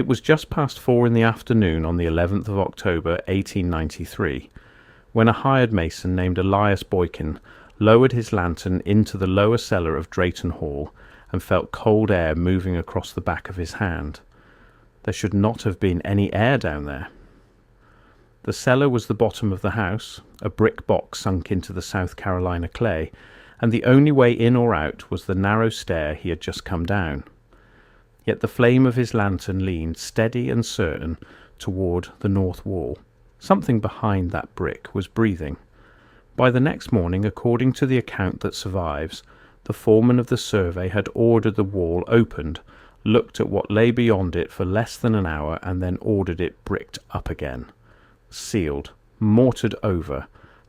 It was just past 4 in the afternoon on the 11th of October 1893, when a hired mason named Elias Boykin lowered his lantern into the lower cellar of Drayton Hall and felt cold air moving across the back of his hand. There should not have been any air down there. The cellar was the bottom of the house, a brick box sunk into the South Carolina clay, and the only way in or out was the narrow stair he had just come down. Yet the flame of his lantern leaned steady and certain toward the north wall. Something behind that brick was breathing. By the next morning, according to the account that survives, the foreman of the survey had ordered the wall opened, looked at what lay beyond it for less than an hour, and then ordered it bricked up again. Sealed, mortared over,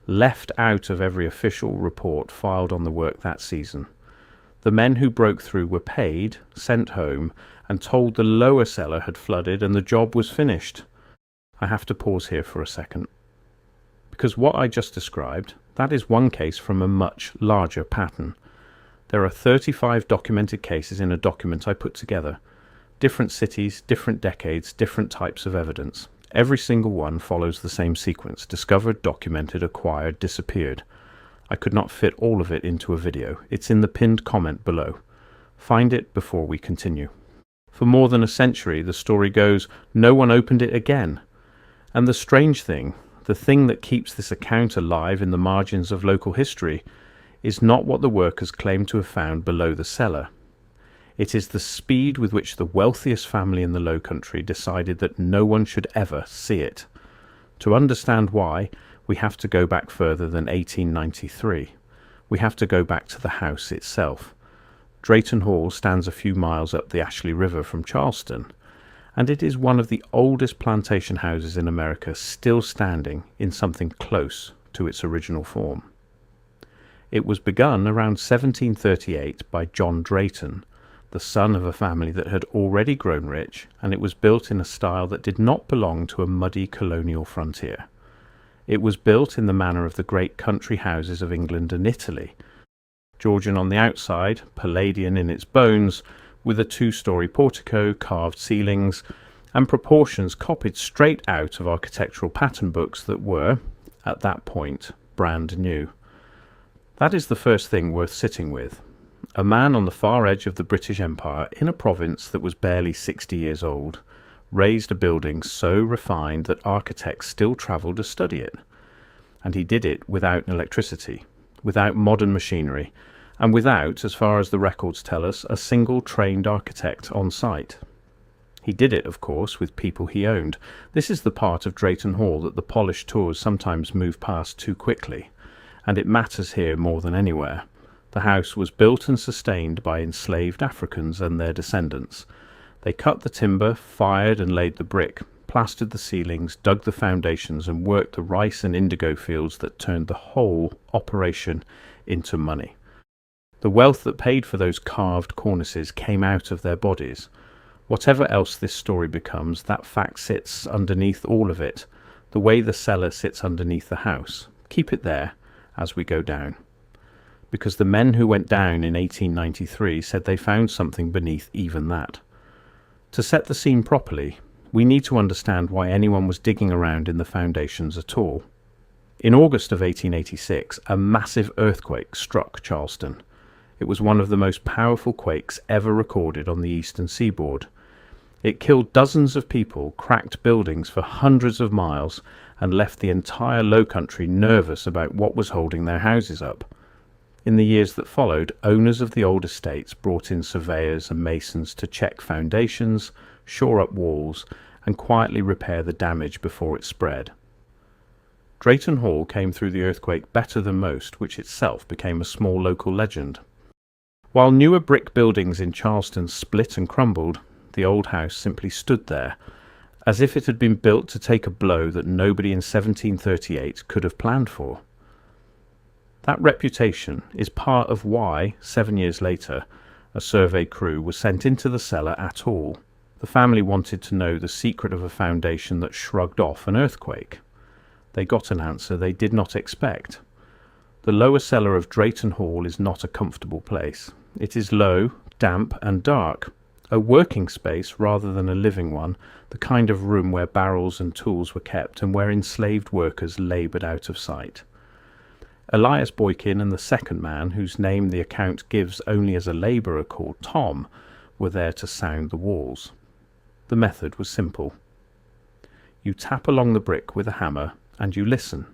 left out of every official report filed on the work that season. The men who broke through were paid, sent home, and told the lower cellar had flooded and the job was finished. I have to pause here for a second, because what I just described, that is one case from a much larger pattern. There are 35 documented cases in a document I put together. Different cities, different decades, different types of evidence. Every single one follows the same sequence: discovered, documented, acquired, disappeared. I could not fit all of it into a video. It's in the pinned comment below. Find it before we continue. For more than a century, the story goes, no one opened it again. And the strange thing, the thing that keeps this account alive in the margins of local history, is not what the workers claim to have found below the cellar. It is the speed with which the wealthiest family in the Low Country decided that no one should ever see it. To understand why, we have to go back further than 1893. We have to go back to the house itself. Drayton Hall stands a few miles up the Ashley River from Charleston, and it is one of the oldest plantation houses in America still standing in something close to its original form. It was begun around 1738 by John Drayton, the son of a family that had already grown rich, and it was built in a style that did not belong to a muddy colonial frontier. It was built in the manner of the great country houses of England and Italy, Georgian on the outside, Palladian in its bones, with a two-story portico, carved ceilings, and proportions copied straight out of architectural pattern books that were, at that point, brand new. That is the first thing worth sitting with. A man on the far edge of the British Empire, in a province that was barely 60 years old, raised a building so refined that architects still travelled to study it. And he did it without electricity, without modern machinery, and without, as far as the records tell us, a single trained architect on site. He did it, of course, with people he owned. This is the part of Drayton Hall that the polished tours sometimes move past too quickly, and it matters here more than anywhere. The house was built and sustained by enslaved Africans and their descendants. They cut the timber, fired and laid the brick, plastered the ceilings, dug the foundations, and worked the rice and indigo fields that turned the whole operation into money. The wealth that paid for those carved cornices came out of their bodies. Whatever else this story becomes, that fact sits underneath all of it, the way the cellar sits underneath the house. Keep it there as we go down. Because the men who went down in 1893 said they found something beneath even that. To set the scene properly, we need to understand why anyone was digging around in the foundations at all. In August of 1886, a massive earthquake struck Charleston. It was one of the most powerful quakes ever recorded on the eastern seaboard. It killed dozens of people, cracked buildings for hundreds of miles, and left the entire Low Country nervous about what was holding their houses up. In the years that followed, owners of the old estates brought in surveyors and masons to check foundations, shore up walls, and quietly repair the damage before it spread. Drayton Hall came through the earthquake better than most, which itself became a small local legend. While newer brick buildings in Charleston split and crumbled, the old house simply stood there, as if it had been built to take a blow that nobody in 1738 could have planned for. That reputation is part of why, 7 years later, a survey crew was sent into the cellar at all. The family wanted to know the secret of a foundation that shrugged off an earthquake. They got an answer they did not expect. The lower cellar of Drayton Hall is not a comfortable place. It is low, damp and dark. a working space rather than a living one, the kind of room where barrels and tools were kept and where enslaved workers laboured out of sight. Elias Boykin and the second man, whose name the account gives only as a labourer called Tom, were there to sound the walls. The method was simple. You tap along the brick with a hammer and you listen.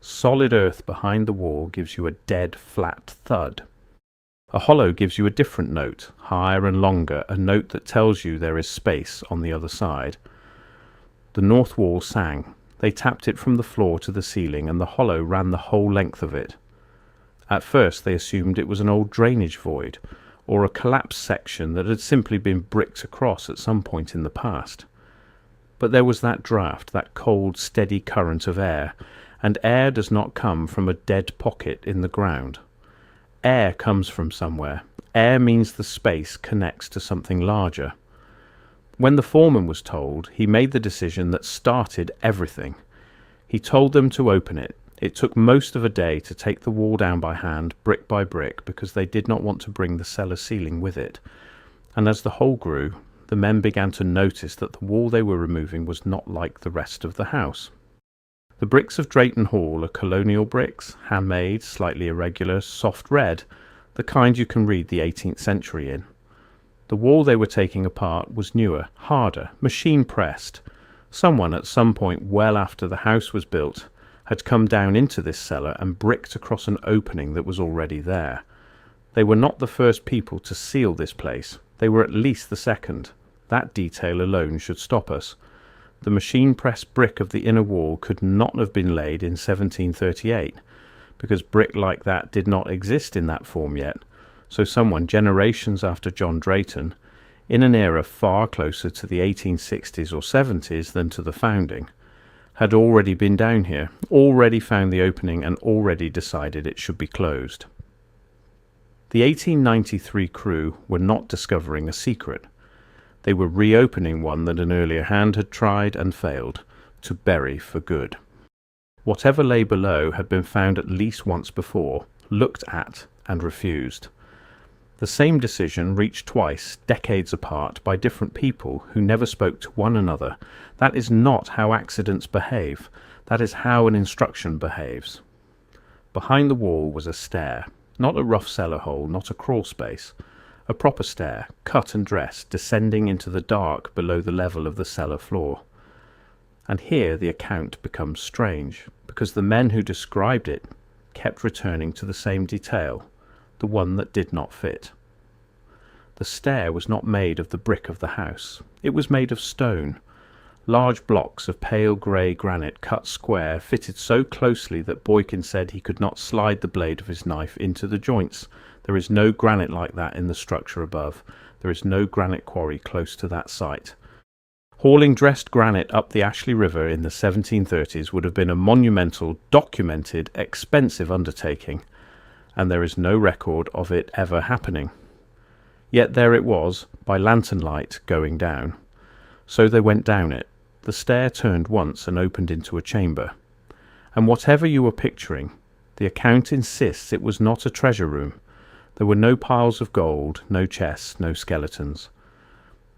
Solid earth behind the wall gives you a dead, flat thud. A hollow gives you a different note, higher and longer, a note that tells you there is space on the other side. The north wall sang. They tapped it from the floor to the ceiling, and the hollow ran the whole length of it. At first they assumed it was an old drainage void, or a collapsed section that had simply been bricked across at some point in the past. But there was that draught, that cold, steady current of air, and air does not come from a dead pocket in the ground. Air comes from somewhere. Air means the space connects to something larger. When the foreman was told, he made the decision that started everything. He told them to open it. It took most of a day to take the wall down by hand, brick by brick, because they did not want to bring the cellar ceiling with it. And as the hole grew, the men began to notice that the wall they were removing was not like the rest of the house. The bricks of Drayton Hall are colonial bricks, handmade, slightly irregular, soft red, the kind you can read the 18th century in. The wall they were taking apart was newer, harder, machine-pressed. Someone at some point well after the house was built had come down into this cellar and bricked across an opening that was already there. They were not the first people to seal this place. They were at least the second. That detail alone should stop us. The machine-pressed brick of the inner wall could not have been laid in 1738, because brick like that did not exist in that form yet. So someone generations after John Drayton, in an era far closer to the 1860s or 70s than to the founding, had already been down here, already found the opening and already decided it should be closed. The 1893 crew were not discovering a secret. They were reopening one that an earlier hand had tried and failed, to bury for good. Whatever lay below had been found at least once before, looked at and refused. The same decision reached twice, decades apart, by different people who never spoke to one another. That is not how accidents behave. That is how an instruction behaves. Behind the wall was a stair, not a rough cellar hole, not a crawl space. A proper stair, cut and dressed, descending into the dark below the level of the cellar floor. And here the account becomes strange, because the men who described it kept returning to the same detail, the one that did not fit. The stair was not made of the brick of the house. It was made of stone. Large blocks of pale grey granite cut square, fitted so closely that Boykin said he could not slide the blade of his knife into the joints. There is no granite like that in the structure above. There is no granite quarry close to that site. Hauling dressed granite up the Ashley River in the 1730s would have been a monumental, documented, expensive undertaking, and there is no record of it ever happening. Yet there it was, by lantern light, going down. So they went down it. The stair turned once and opened into a chamber. And whatever you were picturing, the account insists it was not a treasure room. There were no piles of gold, no chests, no skeletons.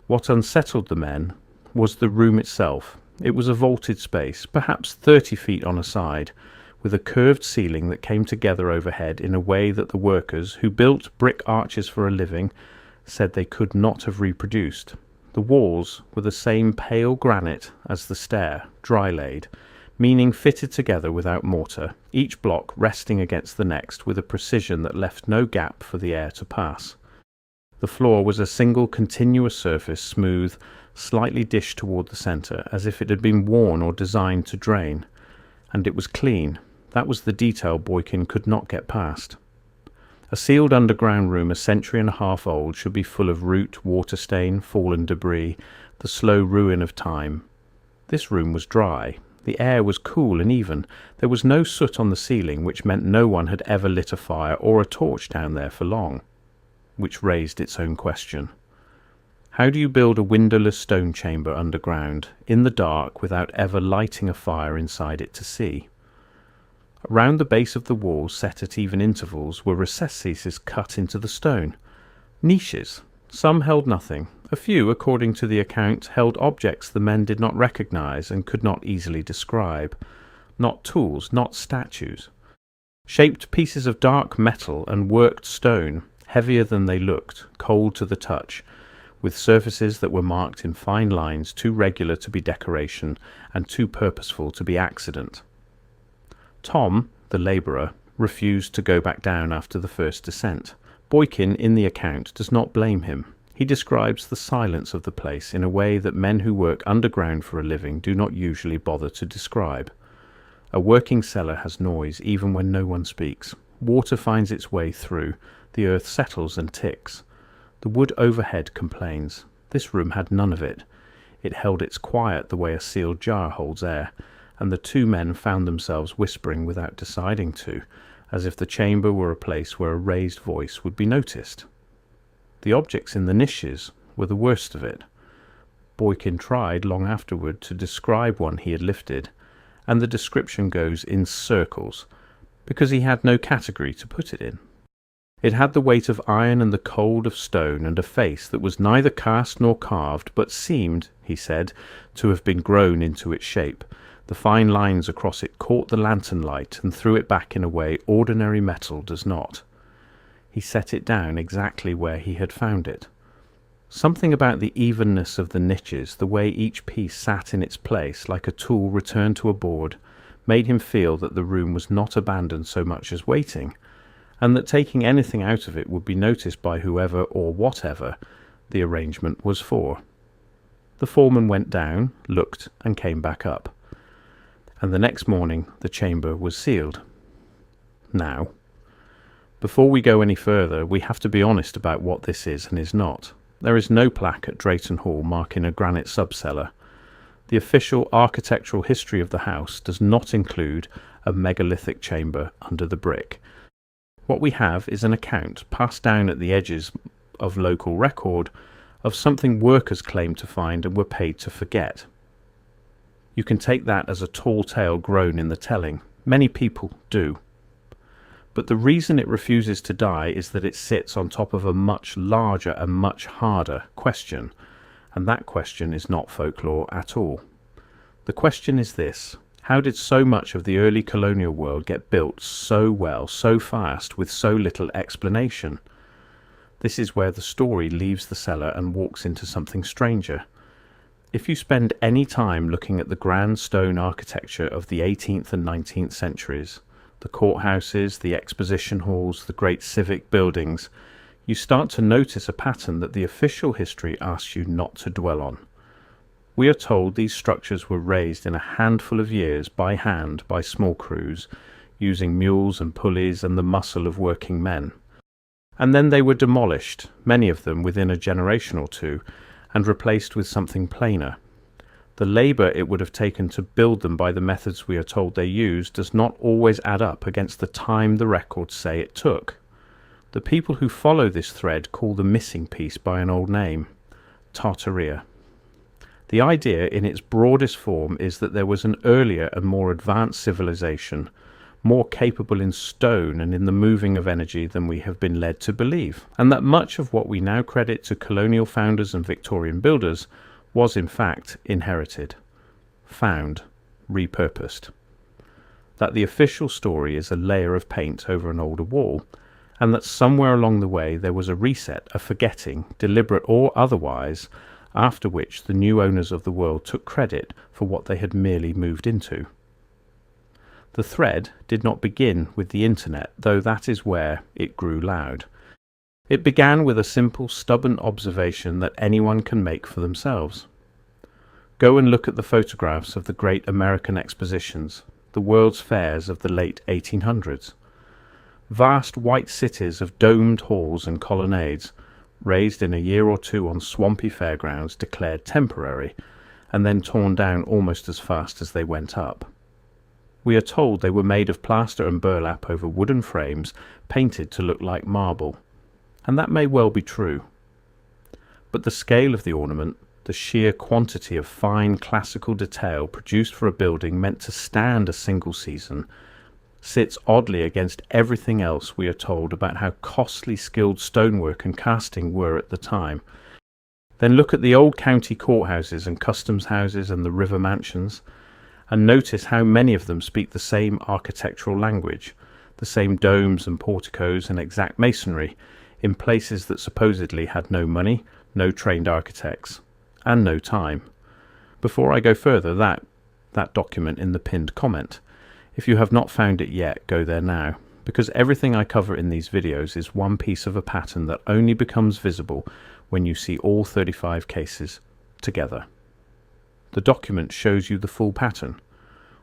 What unsettled the men was the room itself. It was a vaulted space, perhaps 30 feet on a side, with a curved ceiling that came together overhead in a way that the workers, who built brick arches for a living, said they could not have reproduced. The walls were the same pale granite as the stair, dry-laid, meaning fitted together without mortar, each block resting against the next with a precision that left no gap for the air to pass. The floor was a single continuous surface, smooth, slightly dished toward the centre, as if it had been worn or designed to drain. And it was clean. That was the detail Boykin could not get past. A sealed underground room a century and a half old should be full of root, water stain, fallen debris, the slow ruin of time. This room was dry. The air was cool and even. There was no soot on the ceiling, which meant no one had ever lit a fire or a torch down there for long, which raised its own question. How do you build a windowless stone chamber underground, in the dark, without ever lighting a fire inside it to see? Around the base of the wall, set at even intervals, were recesses cut into the stone. Niches, Some held nothing. A few, according to the account, held objects the men did not recognize and could not easily describe. Not tools, not statues. Shaped pieces of dark metal and worked stone, heavier than they looked, cold to the touch, with surfaces that were marked in fine lines too regular to be decoration and too purposeful to be accident. Tom, the labourer, refused to go back down after the first descent. Boykin, in the account, does not blame him. He describes the silence of the place in a way that men who work underground for a living do not usually bother to describe. A working cellar has noise even when no one speaks. Water finds its way through. The earth settles and ticks. The wood overhead complains. This room had none of it. It held its quiet the way a sealed jar holds air, and the two men found themselves whispering without deciding to, as if the chamber were a place where a raised voice would be noticed. The objects in the niches were the worst of it. Boykin tried long afterward to describe one he had lifted, and the description goes in circles, because he had no category to put it in. It had the weight of iron and the cold of stone, and a face that was neither cast nor carved, but seemed, he said, to have been grown into its shape. The fine lines across it caught the lantern light and threw it back in a way ordinary metal does not. He set it down exactly where he had found it. Something about the evenness of the niches, the way each piece sat in its place like a tool returned to a board, made him feel that the room was not abandoned so much as waiting, and that taking anything out of it would be noticed by whoever or whatever the arrangement was for. The foreman went down, looked, and came back up. And the next morning the chamber was sealed. Now, before we go any further, we have to be honest about what this is and is not. There is no plaque at Drayton Hall marking a granite sub-cellar. The official architectural history of the house does not include a megalithic chamber under the brick. What we have is an account passed down at the edges of local record of something workers claimed to find and were paid to forget. You can take that as a tall tale grown in the telling. Many people do. But the reason it refuses to die is that it sits on top of a much larger and much harder question, and that question is not folklore at all. The question is this: how did so much of the early colonial world get built so well, so fast, with so little explanation? This is where the story leaves the cellar and walks into something stranger. If you spend any time looking at the grand stone architecture of the 18th and 19th centuries, the courthouses, the exposition halls, the great civic buildings, you start to notice a pattern that the official history asks you not to dwell on. We are told these structures were raised in a handful of years by hand by small crews, using mules and pulleys and the muscle of working men. And then they were demolished, many of them within a generation or two, and replaced with something plainer. The labour it would have taken to build them by the methods we are told they used does not always add up against the time the records say it took. The people who follow this thread call the missing piece by an old name: Tartaria. The idea in its broadest form is that there was an earlier and more advanced civilization, more capable in stone and in the moving of energy than we have been led to believe, and that much of what we now credit to colonial founders and Victorian builders was in fact inherited, found, repurposed. That the official story is a layer of paint over an older wall, and that somewhere along the way there was a reset, a forgetting, deliberate or otherwise, after which the new owners of the world took credit for what they had merely moved into. The thread did not begin with the internet, though that is where it grew loud. It began with a simple, stubborn observation that anyone can make for themselves. Go and look at the photographs of the great American expositions, the World's Fairs of the late 1800s. Vast white cities of domed halls and colonnades, raised in a year or two on swampy fairgrounds declared temporary, and then torn down almost as fast as they went up. We are told they were made of plaster and burlap over wooden frames painted to look like marble, and that may well be true. But the scale of the ornament, the sheer quantity of fine classical detail produced for a building meant to stand a single season, sits oddly against everything else we are told about how costly skilled stonework and casting were at the time. Then look at the old county courthouses and customs houses and the river mansions, and notice how many of them speak the same architectural language, the same domes and porticos and exact masonry, in places that supposedly had no money, no trained architects, and no time. Before I go further, that document in the pinned comment. If you have not found it yet, go there now, because everything I cover in these videos is one piece of a pattern that only becomes visible when you see all 35 cases together. The document shows you the full pattern.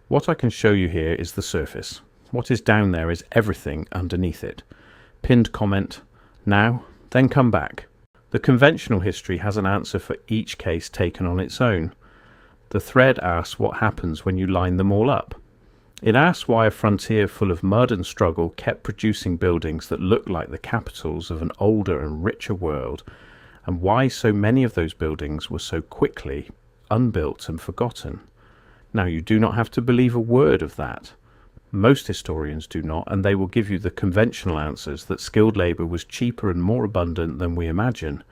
What I can show you here is the surface. What is down there is everything underneath it. Pinned comment, now, then come back. The conventional history has an answer for each case taken on its own. The thread asks what happens when you line them all up. It asks why a frontier full of mud and struggle kept producing buildings that looked like the capitals of an older and richer world, and why so many of those buildings were so quickly unbuilt and forgotten. Now, you do not have to believe a word of that. Most historians do not, and they will give you the conventional answers that skilled labour was cheaper and more abundant than we imagine,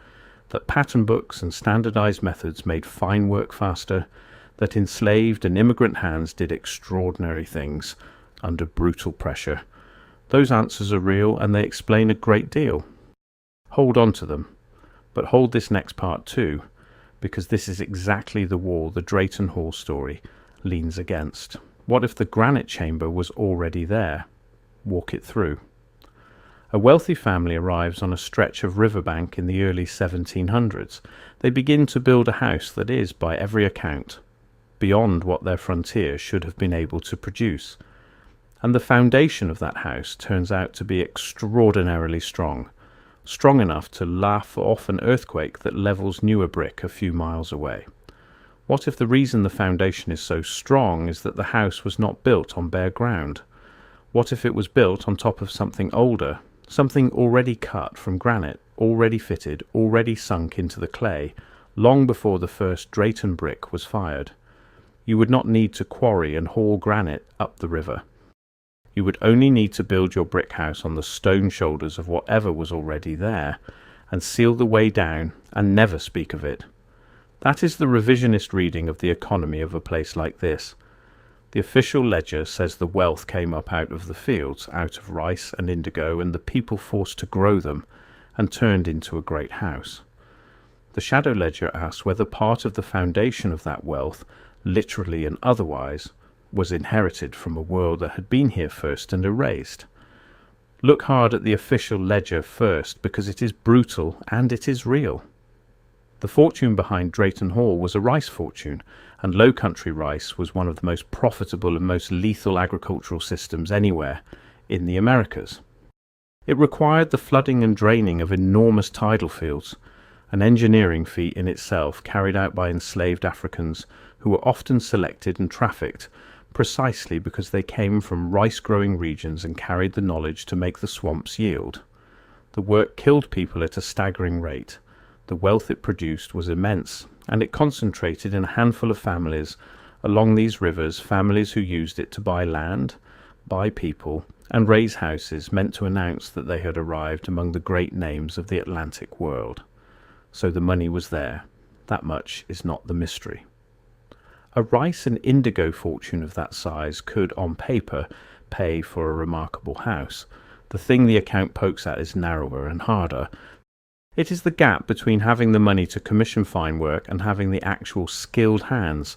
that pattern books and standardised methods made fine work faster, that enslaved and immigrant hands did extraordinary things under brutal pressure. Those answers are real, and they explain a great deal. Hold on to them, but hold this next part too, because this is exactly the wall the Drayton Hall story leans against. What if the granite chamber was already there? Walk it through. A wealthy family arrives on a stretch of riverbank in the early 1700s. They begin to build a house that is, by every account, beyond what their frontier should have been able to produce. And the foundation of that house turns out to be extraordinarily strong enough to laugh off an earthquake that levels newer brick a few miles away. What if the reason the foundation is so strong is that the house was not built on bare ground? What if it was built on top of something older, something already cut from granite, already fitted, already sunk into the clay, long before the first Drayton brick was fired? You would not need to quarry and haul granite up the river. You would only need to build your brick house on the stone shoulders of whatever was already there, and seal the way down and never speak of it. That is the revisionist reading of the economy of a place like this. The official ledger says the wealth came up out of the fields, out of rice and indigo, and the people forced to grow them, and turned into a great house. The shadow ledger asks whether part of the foundation of that wealth, literally and otherwise, was inherited from a world that had been here first and erased. Look hard at the official ledger first, because it is brutal and it is real. The fortune behind Drayton Hall was a rice fortune, and low country rice was one of the most profitable and most lethal agricultural systems anywhere in the Americas. It required the flooding and draining of enormous tidal fields, an engineering feat in itself carried out by enslaved Africans who were often selected and trafficked precisely because they came from rice-growing regions and carried the knowledge to make the swamps yield. The work killed people at a staggering rate. The wealth it produced was immense, and it concentrated in a handful of families along these rivers, families who used it to buy land, buy people, and raise houses meant to announce that they had arrived among the great names of the Atlantic world. So the money was there. That much is not the mystery. A rice and indigo fortune of that size could, on paper, pay for a remarkable house. The thing the account pokes at is narrower and harder. It is the gap between having the money to commission fine work and having the actual skilled hands,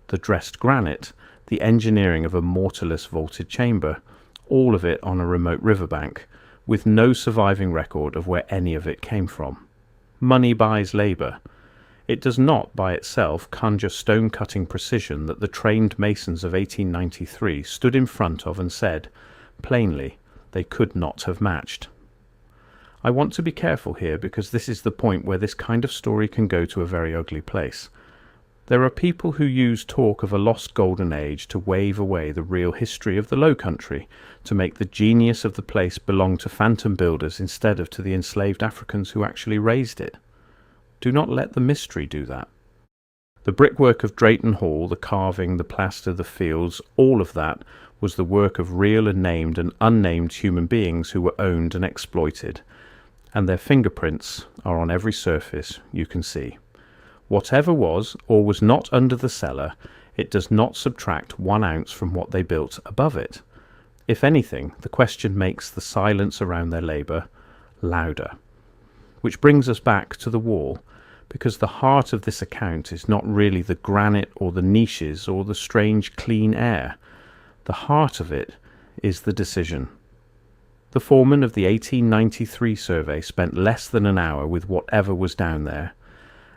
the dressed granite, the engineering of a mortarless vaulted chamber, all of it on a remote riverbank, with no surviving record of where any of it came from. Money buys labour. It does not, by itself, conjure stone-cutting precision that the trained masons of 1893 stood in front of and said, plainly, they could not have matched. I want to be careful here because this is the point where this kind of story can go to a very ugly place. There are people who use talk of a lost golden age to wave away the real history of the Low Country, to make the genius of the place belong to phantom builders instead of to the enslaved Africans who actually raised it. Do not let the mystery do that. The brickwork of Drayton Hall, the carving, the plaster, the fields, all of that was the work of real and named and unnamed human beings who were owned and exploited, and their fingerprints are on every surface you can see. Whatever was or was not under the cellar, it does not subtract 1 ounce from what they built above it. If anything, the question makes the silence around their labour louder. Which brings us back to the wall, because the heart of this account is not really the granite or the niches or the strange clean air. The heart of it is the decision. The foreman of the 1893 survey spent less than an hour with whatever was down there,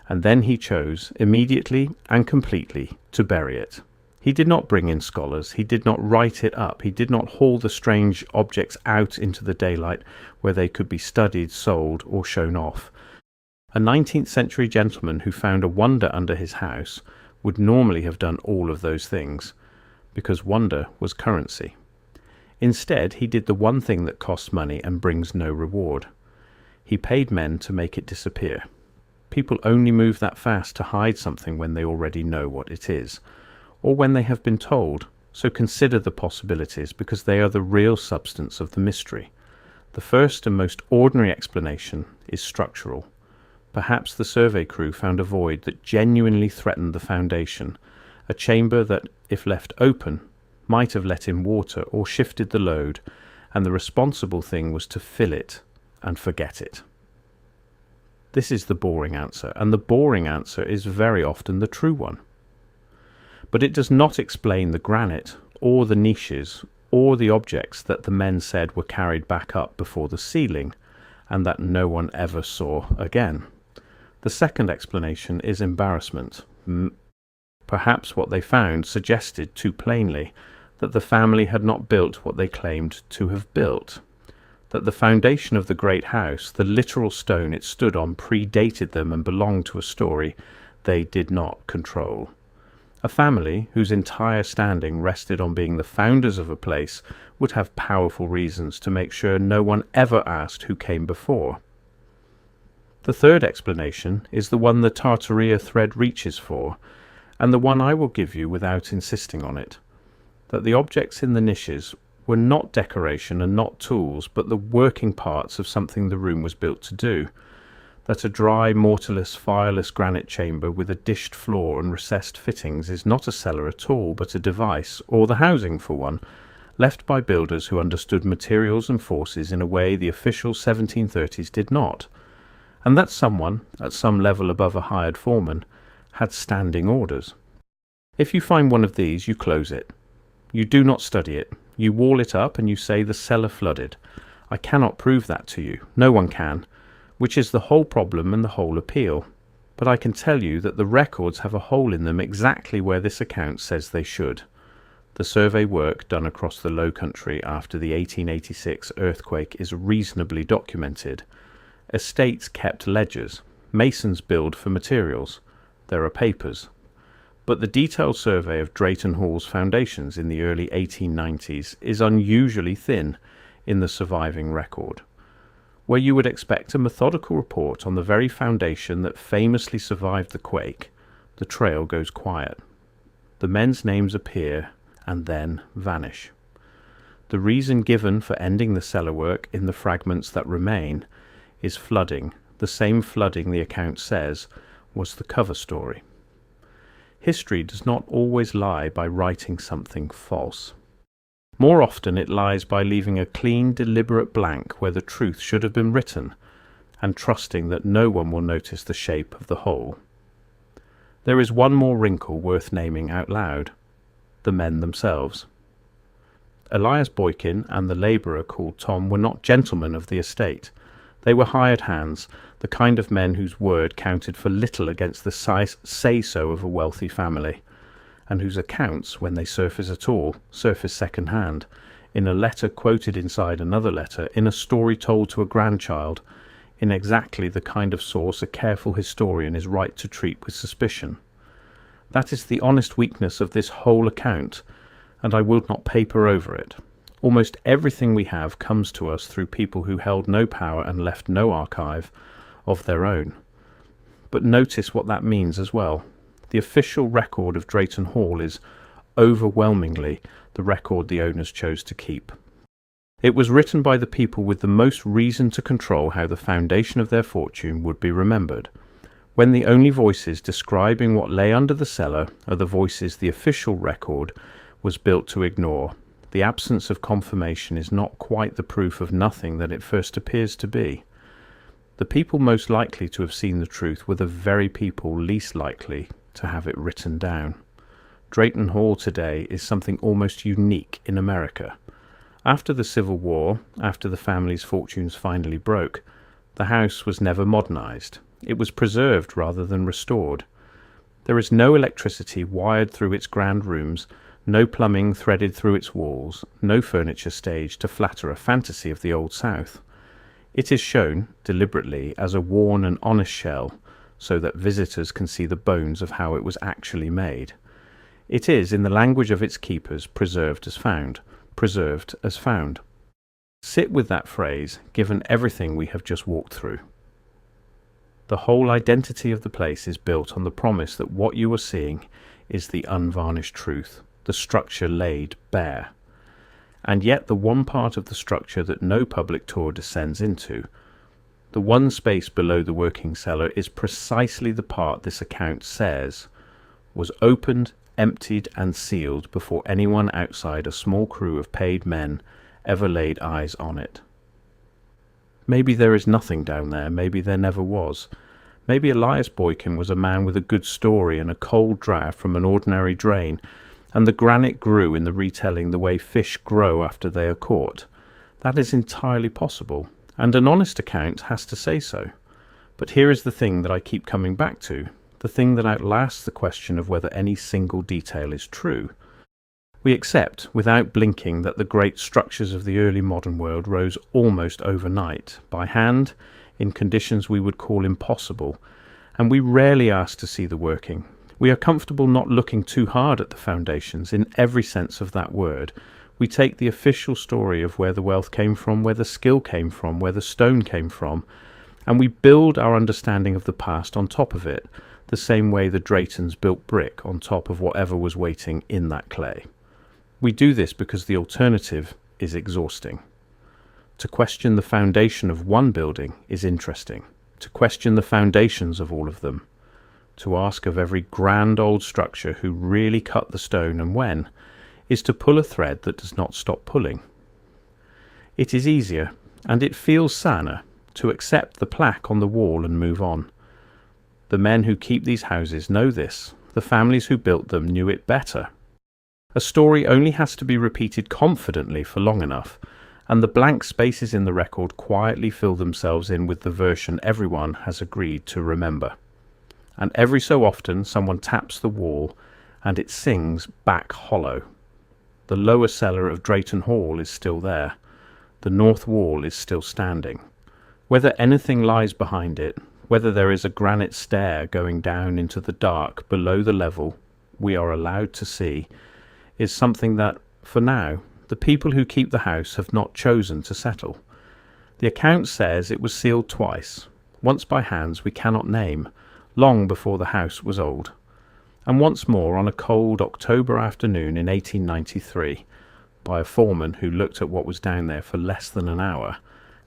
and then he chose, immediately and completely, to bury it. He did not bring in scholars, he did not write it up, he did not haul the strange objects out into the daylight where they could be studied, sold, or shown off. A 19th century gentleman who found a wonder under his house would normally have done all of those things, because wonder was currency. Instead, he did the one thing that costs money and brings no reward. He paid men to make it disappear. People only move that fast to hide something when they already know what it is, or when they have been told, so consider the possibilities because they are the real substance of the mystery. The first and most ordinary explanation is structural. Perhaps the survey crew found a void that genuinely threatened the foundation, a chamber that, if left open, might have let in water or shifted the load, and the responsible thing was to fill it and forget it. This is the boring answer, and the boring answer is very often the true one. But it does not explain the granite, or the niches, or the objects that the men said were carried back up before the ceiling, and that no one ever saw again. The second explanation is embarrassment. Perhaps what they found suggested too plainly that the family had not built what they claimed to have built, that the foundation of the great house, the literal stone it stood on, predated them and belonged to a story they did not control. A family whose entire standing rested on being the founders of a place would have powerful reasons to make sure no one ever asked who came before. The third explanation is the one the Tartaria thread reaches for, and the one I will give you without insisting on it, that the objects in the niches were not decoration and not tools, but the working parts of something the room was built to do, that a dry, mortarless, fireless granite chamber with a dished floor and recessed fittings is not a cellar at all, but a device, or the housing for one, left by builders who understood materials and forces in a way the official 1730s did not, and that someone, at some level above a hired foreman, had standing orders. If you find one of these, you close it. You do not study it. You wall it up and you say the cellar flooded. I cannot prove that to you. No one can, which is the whole problem and the whole appeal. But I can tell you that the records have a hole in them exactly where this account says they should. The survey work done across the Low Country after the 1886 earthquake is reasonably documented. Estates kept ledgers. Masons billed for materials. There are papers. But the detailed survey of Drayton Hall's foundations in the early 1890s is unusually thin in the surviving record. Where you would expect a methodical report on the very foundation that famously survived the quake, the trail goes quiet. The men's names appear and then vanish. The reason given for ending the cellar work in the fragments that remain is flooding, the same flooding the account says was the cover story. History does not always lie by writing something false. More often it lies by leaving a clean, deliberate blank where the truth should have been written, and trusting that no one will notice the shape of the hole. There is one more wrinkle worth naming out loud: the men themselves. Elias Boykin and the labourer called Tom were not gentlemen of the estate. They were hired hands, the kind of men whose word counted for little against the say-so of a wealthy family, and whose accounts, when they surface at all, surface second-hand, in a letter quoted inside another letter, in a story told to a grandchild, in exactly the kind of source a careful historian is right to treat with suspicion. That is the honest weakness of this whole account, and I will not paper over it. Almost everything we have comes to us through people who held no power and left no archive of their own. But notice what that means as well. The official record of Drayton Hall is overwhelmingly the record the owners chose to keep. It was written by the people with the most reason to control how the foundation of their fortune would be remembered, when the only voices describing what lay under the cellar are the voices the official record was built to ignore. The absence of confirmation is not quite the proof of nothing that it first appears to be. The people most likely to have seen the truth were the very people least likely to have it written down. Drayton Hall today is something almost unique in America. After the Civil War, after the family's fortunes finally broke, the house was never modernized. It was preserved rather than restored. There is no electricity wired through its grand rooms, no plumbing threaded through its walls, no furniture staged to flatter a fantasy of the Old South. It is shown, deliberately, as a worn and honest shell, so that visitors can see the bones of how it was actually made. It is, in the language of its keepers, preserved as found. Preserved as found. Sit with that phrase, given everything we have just walked through. The whole identity of the place is built on the promise that what you are seeing is the unvarnished truth, the structure laid bare. And yet the one part of the structure that no public tour descends into, the one space below the working cellar, is precisely the part this account says was opened, emptied and sealed before anyone outside a small crew of paid men ever laid eyes on it. Maybe there is nothing down there, maybe there never was. Maybe Elias Boykin was a man with a good story and a cold draught from an ordinary drain, and the granite grew in the retelling the way fish grow after they are caught. That is entirely possible, and an honest account has to say so. But here is the thing that I keep coming back to, the thing that outlasts the question of whether any single detail is true. We accept, without blinking, that the great structures of the early modern world rose almost overnight, by hand, in conditions we would call impossible, and we rarely ask to see the working. We are comfortable not looking too hard at the foundations in every sense of that word. We take the official story of where the wealth came from, where the skill came from, where the stone came from, and we build our understanding of the past on top of it, the same way the Draytons built brick on top of whatever was waiting in that clay. We do this because the alternative is exhausting. To question the foundation of one building is interesting. To question the foundations of all of them. To ask of every grand old structure who really cut the stone and when, is to pull a thread that does not stop pulling. It is easier, and it feels saner, to accept the plaque on the wall and move on. The men who keep these houses know this. The families who built them knew it better. A story only has to be repeated confidently for long enough, and the blank spaces in the record quietly fill themselves in with the version everyone has agreed to remember. And every so often someone taps the wall, and it sings back hollow. The lower cellar of Drayton Hall is still there. The north wall is still standing. Whether anything lies behind it, whether there is a granite stair going down into the dark below the level we are allowed to see, is something that, for now, the people who keep the house have not chosen to settle. The account says it was sealed twice, once by hands we cannot name, long before the house was old, and once more on a cold October afternoon in 1893, by a foreman who looked at what was down there for less than an hour,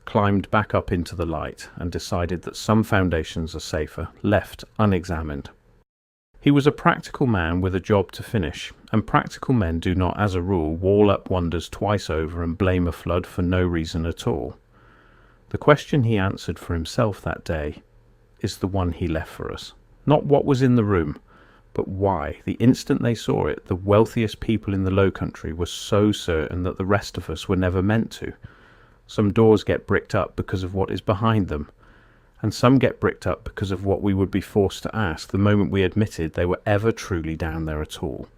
climbed back up into the light and decided that some foundations are safer left unexamined. He was a practical man with a job to finish, and practical men do not, as a rule, wall up wonders twice over and blame a flood for no reason at all. The question he answered for himself that day is the one he left for us. Not what was in the room, but why, the instant they saw it, the wealthiest people in the Low Country were so certain that the rest of us were never meant to. Some doors get bricked up because of what is behind them, and some get bricked up because of what we would be forced to ask the moment we admitted they were ever truly down there at all.